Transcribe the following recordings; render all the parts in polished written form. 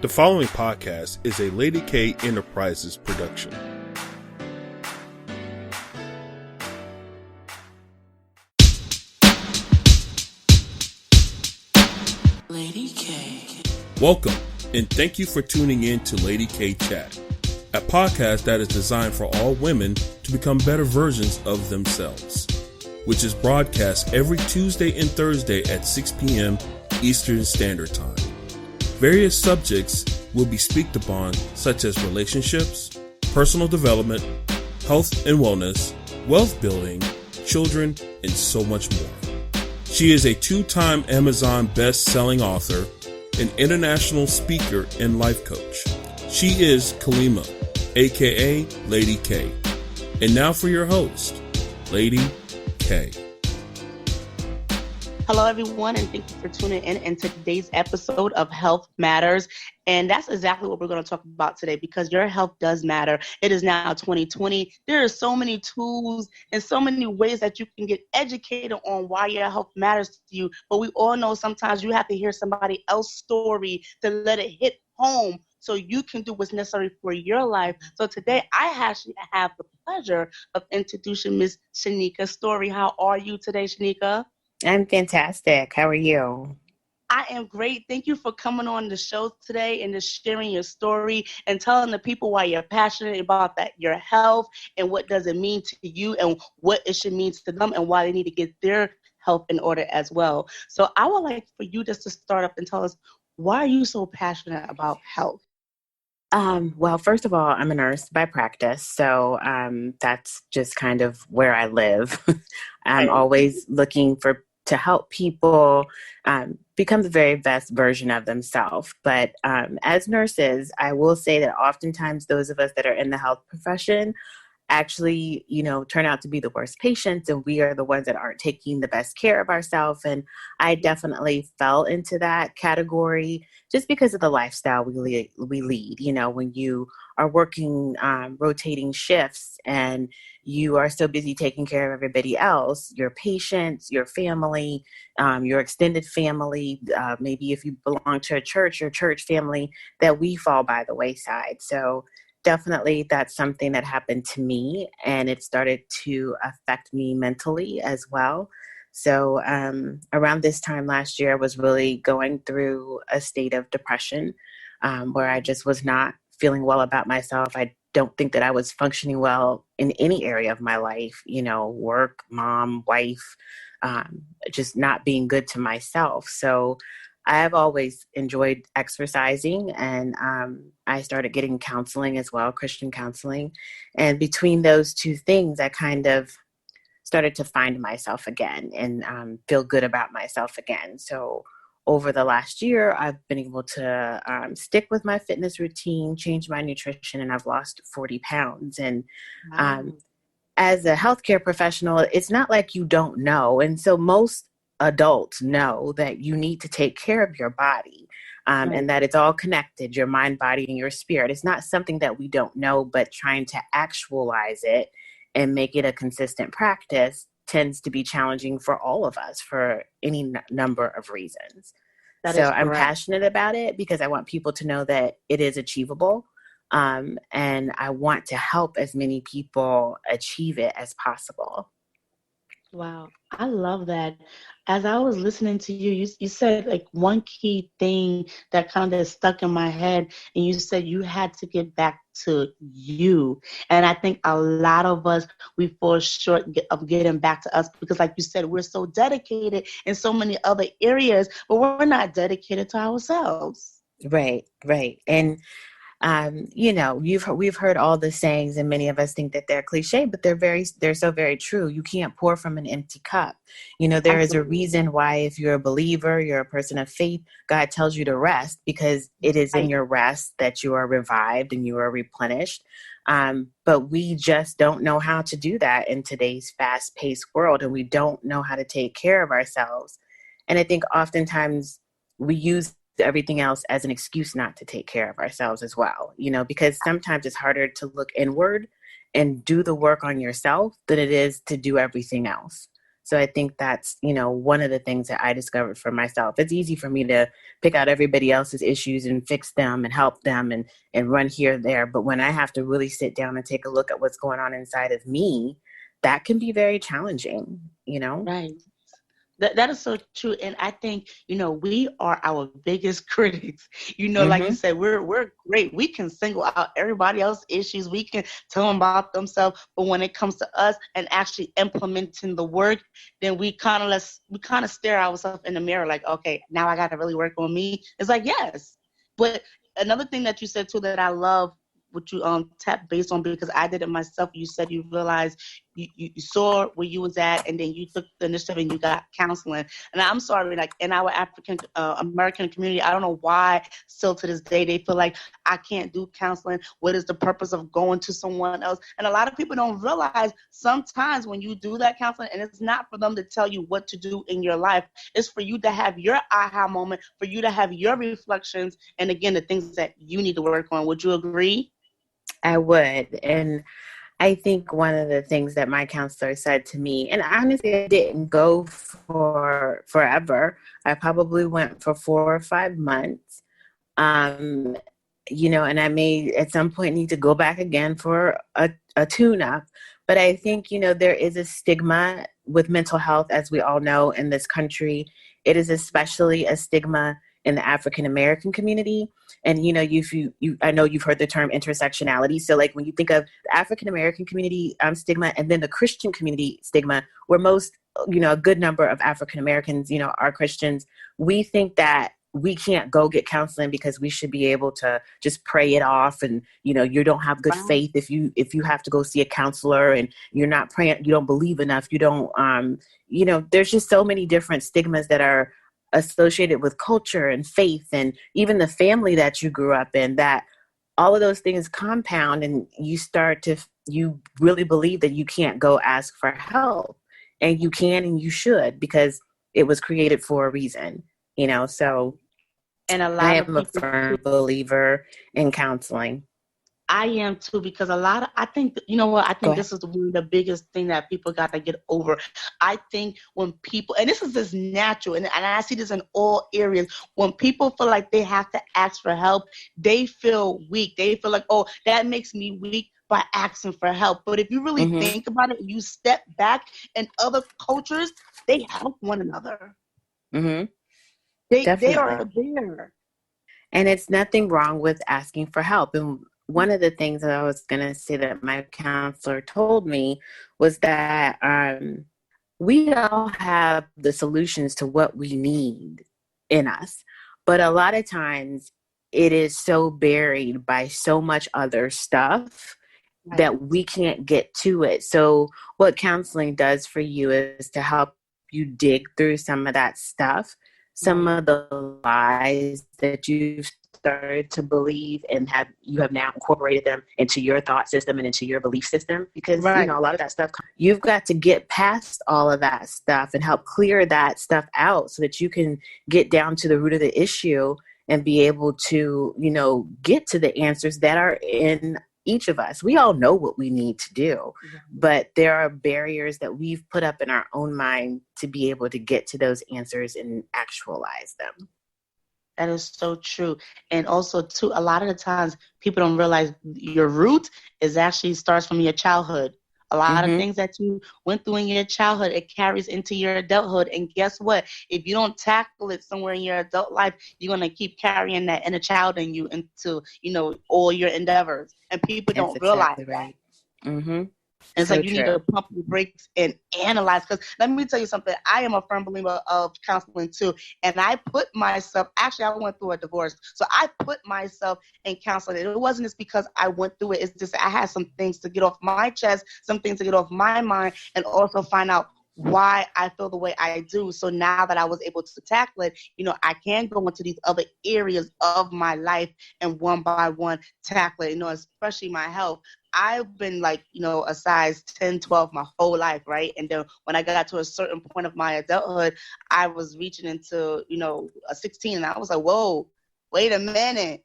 The following podcast is a Lady K Enterprises production. Lady K. Welcome, and thank you for tuning in to Lady K Chat, a podcast that is designed for all women to become better versions of themselves, which is broadcast every Tuesday and Thursday at 6 p.m. Eastern Standard Time. Various subjects will be speaked upon, such as relationships, personal development, health and wellness, wealth building, children, and so much more. She is a two-time Amazon best-selling author, an international speaker, and life coach. She is Kalima, aka Lady K. And now for your host, Lady K. Hello, everyone, and thank you for tuning in today's episode of Health Matters. And that's exactly what we're going to talk about today, because your health does matter. It is now 2020. There are so many tools and so many ways that you can get educated on why your health matters to you. But we all know sometimes you have to hear somebody else's story to let it hit home so you can do what's necessary for your life. So today I actually have the pleasure of introducing Miss Shaneka Storey. How are you today, Shaneka? I'm fantastic. How are you? I am great. Thank you for coming on the show today and just sharing your story and telling the people why you're passionate about that, your health, and what does it mean to you and what it should mean to them and why they need to get their health in order as well. So I would like for you just to start up and tell us, why are you so passionate about health? Well, first of all, I'm a nurse by practice, so that's just kind of where I live. I'm always looking to help people become the very best version of themselves. But as nurses, I will say that oftentimes those of us that are in the health profession actually, turn out to be the worst patients, and we are the ones that aren't taking the best care of ourselves. And I definitely fell into that category just because of the lifestyle we lead. When you are working rotating shifts and you are so busy taking care of everybody else, your patients, your family, your extended family, maybe if you belong to a church, your church family, that we fall by the wayside. So definitely that's something that happened to me, and it started to affect me mentally as well. So around this time last year, I was really going through a state of depression where I just was not feeling well about myself. I don't think that I was functioning well in any area of my life, work, mom, wife, just not being good to myself. So I've always enjoyed exercising, and I started getting counseling as well, Christian counseling. And between those two things, I kind of started to find myself again and feel good about myself again. So over the last year, I've been able to stick with my fitness routine, change my nutrition, and I've lost 40 pounds. And as a healthcare professional, it's not like you don't know. And so most adults know that you need to take care of your body and that it's all connected, your mind, body, and your spirit. It's not something that we don't know, but trying to actualize it and make it a consistent practice tends to be challenging for all of us for any number of reasons. So I'm passionate about it because I want people to know that it is achievable. And I want to help as many people achieve it as possible. Wow, I love that. As I was listening to you, you said like one key thing that kind of stuck in my head, and you said you had to get back to you. And I think a lot of us, we fall short of getting back to us because, like you said, we're so dedicated in so many other areas, but we're not dedicated to ourselves. Right. And we've heard all the sayings, and many of us think that they're cliche, but they're so very true. You can't pour from an empty cup. There is a reason why, if you're a believer, you're a person of faith, God tells you to rest, because it is in your rest that you are revived and you are replenished. But we just don't know how to do that in today's fast-paced world, and we don't know how to take care of ourselves. And I think oftentimes we use everything else as an excuse not to take care of ourselves as well, because sometimes it's harder to look inward and do the work on yourself than it is to do everything else. So I think that's, one of the things that I discovered for myself. It's easy for me to pick out everybody else's issues and fix them and help them and run here or there. But when I have to really sit down and take a look at what's going on inside of me, that can be very challenging. Right. That is so true. And I think, we are our biggest critics. Like you Mm-hmm. said, we're great. We can single out everybody else's issues. We can tell them about themselves. But when it comes to us and actually implementing the work, then we kind of stare ourselves in the mirror like, okay, now I got to really work on me. It's like, yes. But another thing that you said too that I love, what you tap based on, because I did it myself. You said you realized you saw where you was at, and then you took the initiative and you got counseling. And I'm sorry, like in our African American community, I don't know why still to this day they feel like I can't do counseling. What is the purpose of going to someone else? And a lot of people don't realize sometimes when you do that counseling, and it's not for them to tell you what to do in your life, it's for you to have your aha moment, for you to have your reflections, and again, the things that you need to work on. Would you agree? I would. And I think one of the things that my counselor said to me, and honestly, I didn't go for forever. I probably went for 4 or 5 months. And I may at some point need to go back again for a tune-up. But I think, there is a stigma with mental health, as we all know, in this country. It is especially a stigma in the African American community. And, I know you've heard the term intersectionality. So like when you think of the African American community stigma and then the Christian community stigma, where most, a good number of African Americans, are Christians, we think that we can't go get counseling because we should be able to just pray it off. And, you don't have good faith if you have to go see a counselor and you're not praying, you don't believe enough. You don't, there's just so many different stigmas that are associated with culture and faith and even the family that you grew up in, that all of those things compound and you really believe that you can't go ask for help, and you can and you should, because it was created for a reason, so And a I lot of am a people, firm believer in counseling. I am too, because I think, you know what, I Go think ahead. this is one of the biggest thing that people got to get over. I think when people, and this is just natural, and I see this in all areas, when people feel like they have to ask for help, they feel weak. They feel like, oh, that makes me weak by asking for help. But if you really Mm-hmm. think about it, you step back, in other cultures, they help one another. Mm-hmm. They Definitely. are there. And it's nothing wrong with asking for help. And one of the things that I was going to say that my counselor told me was that we all have the solutions to what we need in us. But a lot of times it is so buried by so much other stuff Right. that we can't get to it. So what counseling does for you is to help you dig through some of that stuff, some Right. of the lies that you've started to believe and you have now incorporated them into your thought system and into your belief system, because Right. a lot of that stuff, you've got to get past all of that stuff and help clear that stuff out so that you can get down to the root of the issue and be able to get to the answers that are in each of us. We all know what we need to do, but there are barriers that we've put up in our own mind to be able to get to those answers and actualize them. That is so true. And also, too, a lot of the times people don't realize your root is actually starts from your childhood. A lot of Mm-hmm. things that you went through in your childhood, it carries into your adulthood. And guess what? If you don't tackle it somewhere in your adult life, you're going to keep carrying that inner child in you into, all your endeavors. And people That's don't realize exactly that. right. Mm-hmm. And it's So like you need true. to pump your brakes and analyze. Because let me tell you something. I am a firm believer of counseling too. And I put myself, actually, I went through a divorce. So I put myself in counseling. It wasn't just because I went through it. It's just I had some things to get off my chest, some things to get off my mind, and also find out why I feel the way I do. So now that I was able to tackle it, I can go into these other areas of my life and one by one tackle it, especially my health. I've been like, a size 10, 12 my whole life, right? And then when I got to a certain point of my adulthood, I was reaching into, a 16, and I was like, whoa, wait a minute.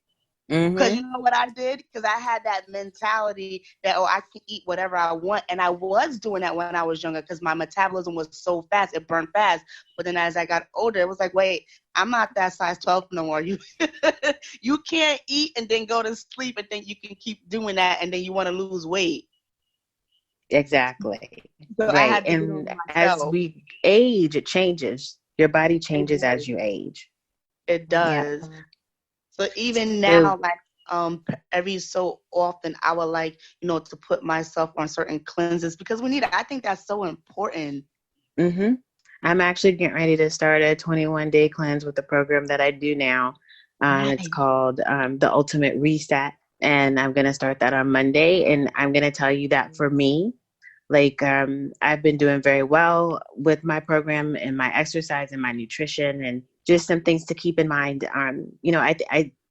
Because Mm-hmm. you know what I did? Because I had that mentality that, oh, I can eat whatever I want. And I was doing that when I was younger because my metabolism was so fast. It burned fast. But then as I got older, it was like, wait, I'm not that size 12 no more. You you can't eat and then go to sleep and think you can keep doing that and then you want to lose weight. Exactly. So I Right. had to get over And as myself. we age, it changes. Your body It changes as does. you age. It Yeah. does. So even So, now, like every so often, I would like to put myself on certain cleanses because we need it. I think that's so important. hmm I'm actually getting ready to start a 21-day cleanse with the program that I do now. It's Right. called the Ultimate Reset. And I'm going to start that on Monday. And I'm going to tell you that for me, like I've been doing very well with my program and my exercise and my nutrition and just some things to keep in mind. I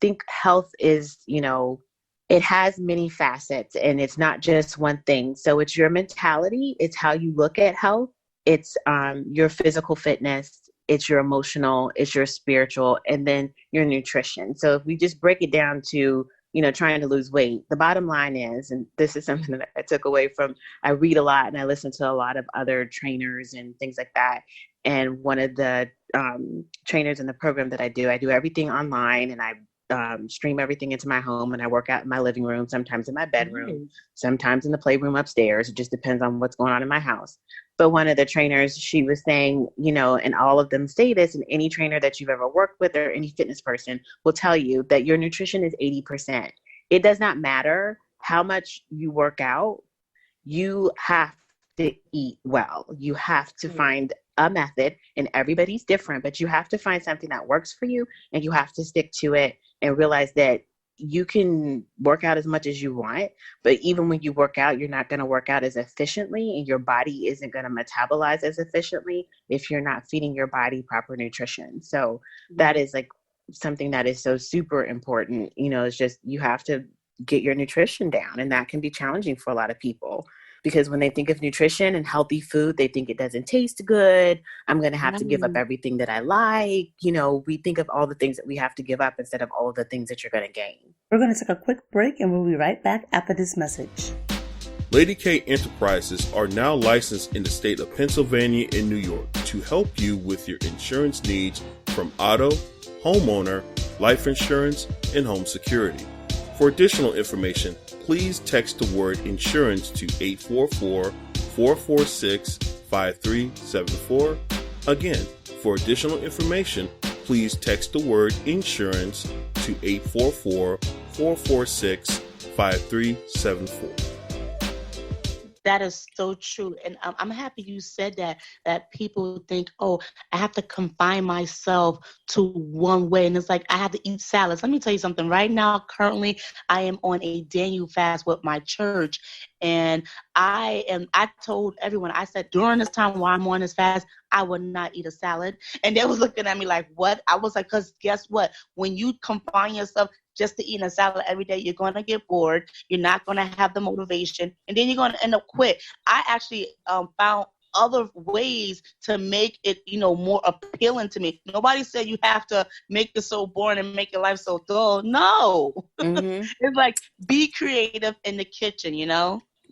think health is, it has many facets and it's not just one thing. So it's your mentality, it's how you look at health, it's your physical fitness, it's your emotional, it's your spiritual, and then your nutrition. So if we just break it down to, trying to lose weight, the bottom line is, and this is something that I took away from, I read a lot and I listen to a lot of other trainers and things like that. And one of the trainers in the program that I do everything online and I stream everything into my home and I work out in my living room, sometimes in my bedroom, Nice. sometimes in the playroom upstairs. It just depends on what's going on in my house. But one of the trainers, she was saying, and all of them say this, and any trainer that you've ever worked with or any fitness person will tell you that your nutrition is 80%. It does not matter how much you work out, you have to eat well. You have to find a method, and everybody's different, but you have to find something that works for you and you have to stick to it and realize that you can work out as much as you want, but even when you work out, you're not going to work out as efficiently and your body isn't going to metabolize as efficiently if you're not feeding your body proper nutrition. So that is like something that is so super important. It's just you have to get your nutrition down, and that can be challenging for a lot of people because when they think of nutrition and healthy food, they think it doesn't taste good. I'm going to have to give up Right. everything that I like. We think of all the things that we have to give up instead of all of the things that you're going to gain. We're going to take a quick break and we'll be right back after this message. Lady K Enterprises are now licensed in the state of Pennsylvania and New York to help you with your insurance needs from auto, homeowner, life insurance, and home security. For additional information, please text the word insurance to 844-446-5374. Again, for additional information, please text the word insurance to 844-446-5374. That is so true. And I'm happy you said that people think, oh, I have to confine myself to one way. And it's like, I have to eat salads. Let me tell you something. Right now, currently, I am on a Daniel fast with my church. And I told everyone, I said, during this time while I'm on this fast, I would not eat a salad. And they was looking at me like, what? I was like, because guess what? When you confine yourself just to eat a salad every day, you're going to get bored. You're not going to have the motivation. And then you're going to end up quit. I actually found other ways to make it, more appealing to me. Nobody said you have to make it so boring and make your life so dull. No. Mm-hmm. It's like, be creative in the kitchen,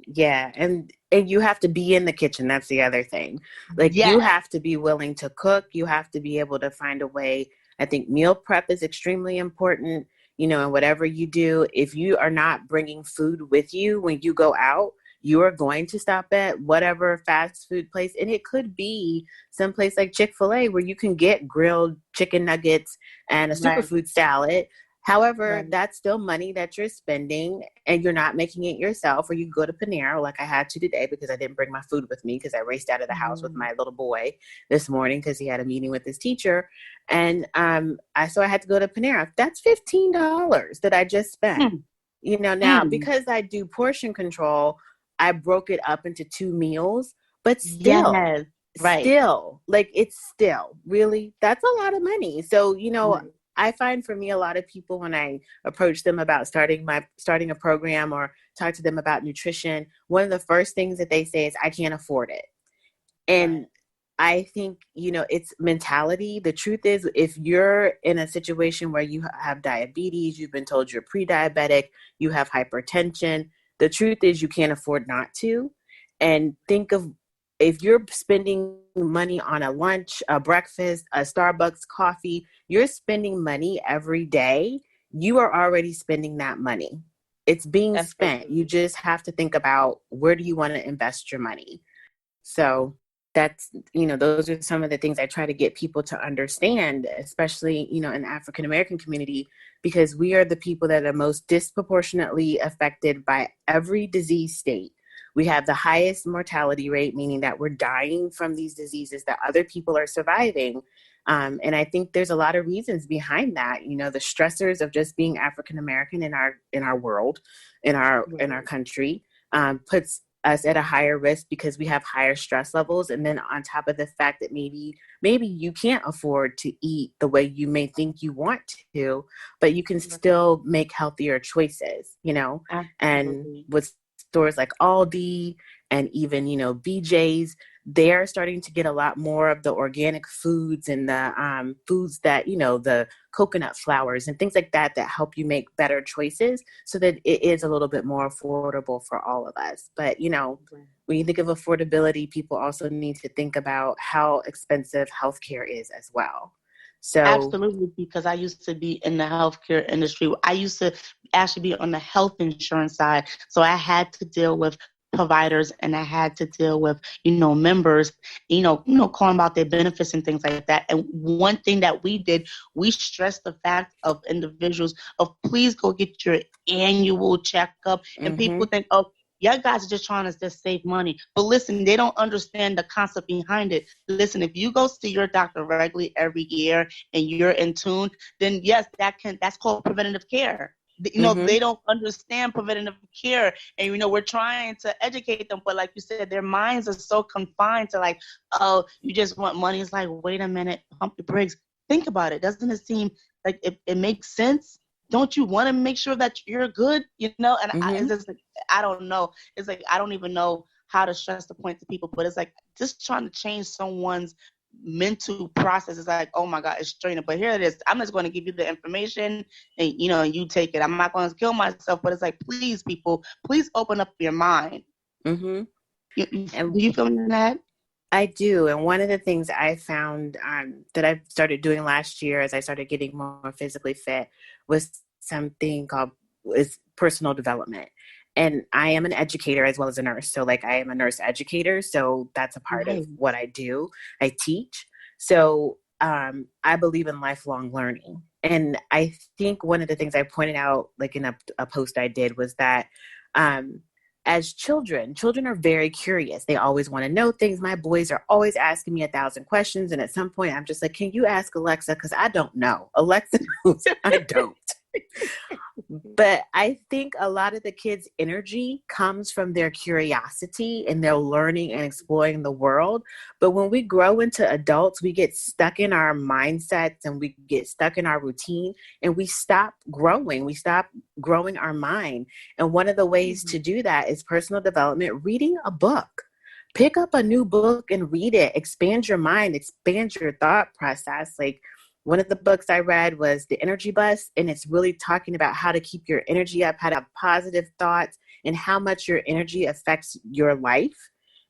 Yeah, and you have to be in the kitchen. That's the other thing. Like you Yes. have to be willing to cook. You have to be able to find a way. I think meal prep is extremely important. And whatever you do, if you are not bringing food with you when you go out, you are going to stop at whatever fast food place. And it could be someplace like Chick-fil-A where you can get grilled chicken nuggets and a Right. superfood salad. However, Right. that's still money that you're spending and you're not making it yourself. Or you go to Panera like I had to today because I didn't bring my food with me because I raced out of the house with my little boy this morning because he had a meeting with his teacher. And so I had to go to Panera. That's $15 that I just spent. Now Mm. because I do portion control, I broke it up into 2 meals, but Yes. Right. like it's still really, that's a lot of money. So, Right. I find for me, a lot of people, when I approach them about starting a program or talk to them about nutrition, one of the first things that they say is, I can't afford it. And Right. I think, it's mentality. The truth is, if you're in a situation where you have diabetes, you've been told you're pre-diabetic, you have hypertension, the truth is you can't afford not to. And think of, if you're spending money on a lunch, a breakfast, a Starbucks coffee, you're spending money every day. You are already spending that money. It's being spent. You just have to think about, where do you want to invest your money? So that's, those are some of the things I try to get people to understand, especially, in the African American community, because we are the people that are most disproportionately affected by every disease state. We have the highest mortality rate, meaning that we're dying from these diseases that other people are surviving. And I think there's a lot of reasons behind that. The stressors of just being African American in our world, in our country, puts us at a higher risk because we have higher stress levels. And then on top of the fact that maybe you can't afford to eat the way you may think you want to, but you can still make healthier choices, Absolutely. And with stores like Aldi and even, BJ's, they're starting to get a lot more of the organic foods and the foods that, the coconut flours and things like that help you make better choices so that it is a little bit more affordable for all of us. But, when you think of affordability, people also need to think about how expensive healthcare is as well. So absolutely, because I used to be in the healthcare industry. I used to actually be on the health insurance side. So I had to deal with providers and I had to deal with, members, calling about their benefits and things like that. And one thing that we did, we stressed the fact of individuals of please go get your annual checkup. And people think, oh, y'all guys are just trying to just save money. But listen, they don't understand the concept behind it. Listen, if you go see your doctor regularly every year and you're in tune, then yes, that's called preventative care. They don't understand preventative care. And, we're trying to educate them. But like you said, their minds are so confined to like, oh, you just want money. It's like, wait a minute, pump your brakes. Think about it. Doesn't it seem like it makes sense? Don't you want to make sure that you're good? And it's just like, I don't know. It's like, I don't even know how to stress the point to people, but it's like just trying to change someone's mental process is like, oh my God, it's draining. But here it is. I'm just going to give you the information and, you take it. I'm not going to kill myself, but it's like, please, people, please open up your mind. And do you feel that? I do. And one of the things I found that I started doing last year as I started getting more physically fit was something called personal development. And I am an educator as well as a nurse. So like I am a nurse educator. So that's a part of what I do. I teach. So I believe in lifelong learning. And I think one of the things I pointed out like in a post I did was that as children are very curious. They always want to know things. My boys are always asking me 1,000 questions. And at some point I'm just like, can you ask Alexa? Because I don't know. Alexa knows I don't. But I think a lot of the kids' energy comes from their curiosity and their learning and exploring the world. But when we grow into adults, we get stuck in our mindsets and we get stuck in our routine and we stop growing. We stop growing our mind. And one of the ways to do that is personal development, reading a book. Pick up a new book and read it. Expand your mind, expand your thought process. Like, one of the books I read was The Energy Bus, and it's really talking about how to keep your energy up, how to have positive thoughts, and how much your energy affects your life.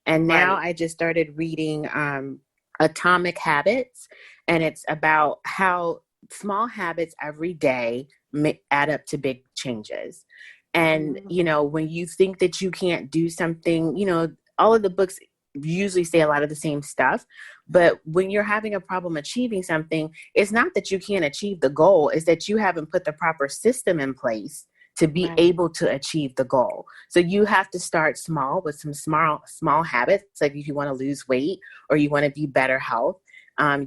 And now I just started reading Atomic Habits, and it's about how small habits every day add up to big changes. And, when you think that you can't do something, all of the books usually say a lot of the same stuff. But when you're having a problem achieving something, it's not that you can't achieve the goal, it's that you haven't put the proper system in place to be able to achieve the goal. So you have to start small with some small habits. Like if you want to lose weight or you want to be better health,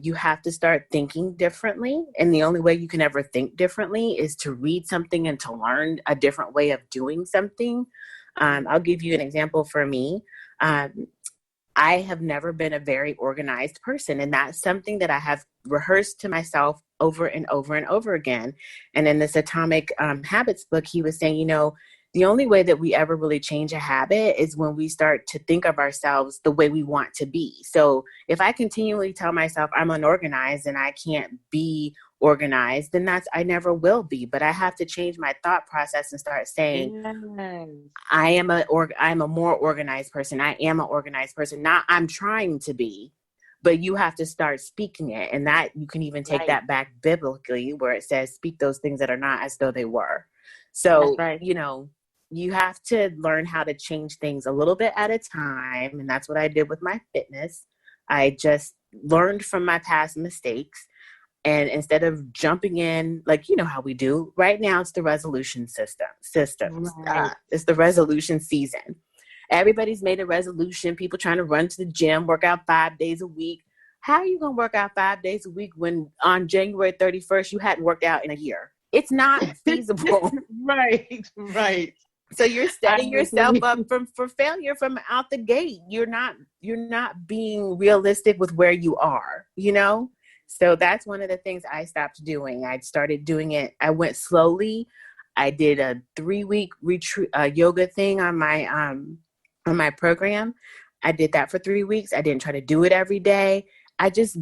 you have to start thinking differently. And the only way you can ever think differently is to read something and to learn a different way of doing something. I'll give you an example for me. I have never been a very organized person, and that's something that I have rehearsed to myself over and over and over again. And in this Atomic Habits book, he was saying, the only way that we ever really change a habit is when we start to think of ourselves the way we want to be. So if I continually tell myself I'm unorganized and I can't be organized, then I never will be. But I have to change my thought process and start saying, Yes. I'm a more organized person. I am an organized person. Not I'm trying to be, but you have to start speaking it. And that you can even take that back biblically, where it says, speak those things that are not as though they were. So, you have to learn how to change things a little bit at a time. And that's what I did with my fitness. I just learned from my past mistakes. And instead of jumping in, like, you know how we do right now, it's the resolution systems. Right. It's the resolution season. Everybody's made a resolution. People trying to run to the gym, work out 5 days a week. How are you going to work out 5 days a week when on January 31st, you hadn't worked out in a year? It's not feasible. Right. So you're setting yourself up for failure from out the gate. You're not being realistic with where you are, So that's one of the things I stopped doing. I started doing it. I went slowly. I did a 3-week retreat, yoga thing on my program. I did that for 3 weeks. I didn't try to do it every day. I just,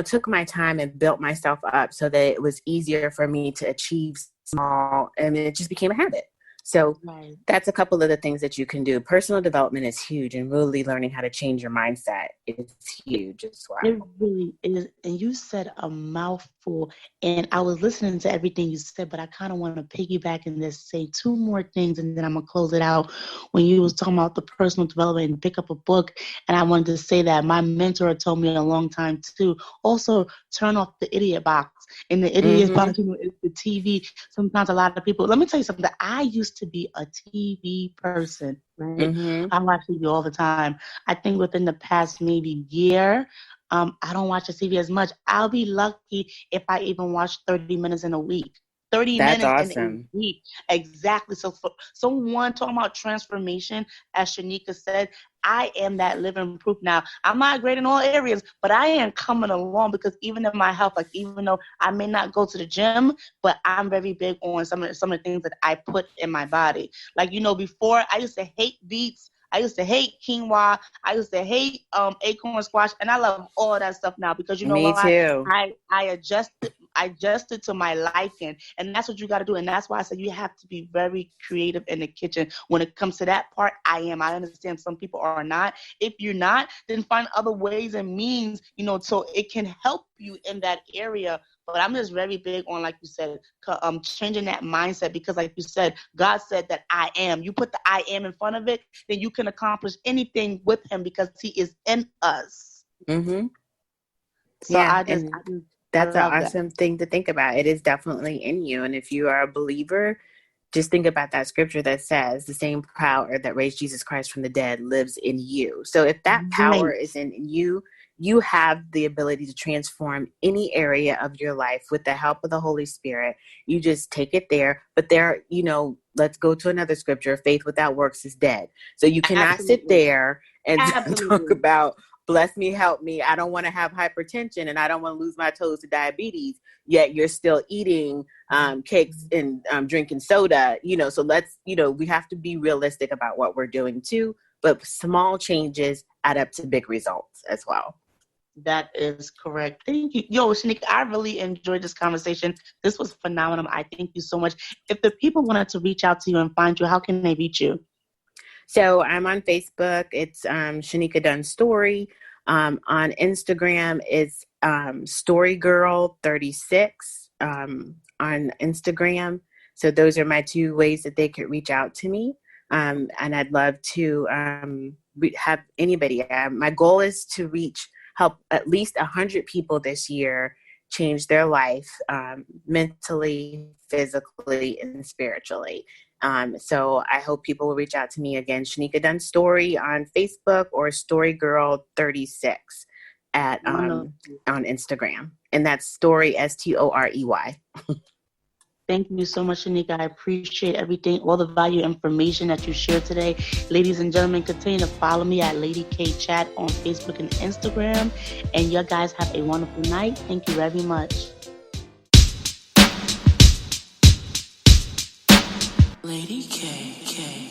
took my time and built myself up so that it was easier for me to achieve small, and it just became a habit. So that's a couple of the things that you can do. Personal development is huge, and really learning how to change your mindset is huge as well. It really is. And you said a mouthful, and I was listening to everything you said, but I kind of want to piggyback and just say 2 more things, and then I'm going to close it out. When you was talking about the personal development and pick up a book, and I wanted to say that my mentor told me a long time too, also turn off the idiot box. And the idiot box, is the TV. Sometimes a lot of people, let me tell you something, I used to be a TV person, right? I watch TV all the time. I think within the past maybe year, I don't watch the TV as much. I'll be lucky if I even watch 30 minutes in a week. 30 That's minutes awesome. in a week. Exactly. So for someone talking about transformation, as Shaneka said, I am that living proof now. I'm not great in all areas, but I am coming along because even in my health, like even though I may not go to the gym, but I'm very big on some of the things that I put in my body. Like, before I used to hate beets. I used to hate quinoa. I used to hate acorn squash, and I love all that stuff now because Me too. I adjusted to my liking, and that's what you got to do. And that's why I said you have to be very creative in the kitchen. When it comes to that part, I am. I understand some people are not. If you're not, then find other ways and means, so it can help you in that area. But I'm just very big on, like you said, changing that mindset because, like you said, God said that I am. You put the I am in front of it, then you can accomplish anything with Him because He is in us. Mm-hmm. So yeah, that's an awesome thing to think about. It is definitely in you. And if you are a believer, just think about that scripture that says the same power that raised Jesus Christ from the dead lives in you. So if that power is in you, you have the ability to transform any area of your life with the help of the Holy Spirit. You just take it there. But let's go to another scripture. Faith without works is dead. So you cannot sit there and talk about, bless me, help me. I don't want to have hypertension and I don't want to lose my toes to diabetes. Yet you're still eating cakes and drinking soda. So let's, we have to be realistic about what we're doing too. But small changes add up to big results as well. That is correct. Thank you. Yo, Shaneka, I really enjoyed this conversation. This was phenomenal. I thank you so much. If the people wanted to reach out to you and find you, how can they reach you? So I'm on Facebook. It's Shaneka Dunn Storey. On Instagram, it's Storey Girl 36 on Instagram. So those are my 2 ways that they could reach out to me. And I'd love to have anybody. My goal is to help at least 100 people this year change their life mentally, physically, and spiritually. So I hope people will reach out to me again, Shaneka Dunn Storey on Facebook or Storey Girl 36 on Instagram. And that's Storey, Storey. Thank you so much, Shaneka. I appreciate everything, all the value information that you shared today. Ladies and gentlemen, continue to follow me at Lady K Chat on Facebook and Instagram. And you guys have a wonderful night. Thank you very much. Lady K.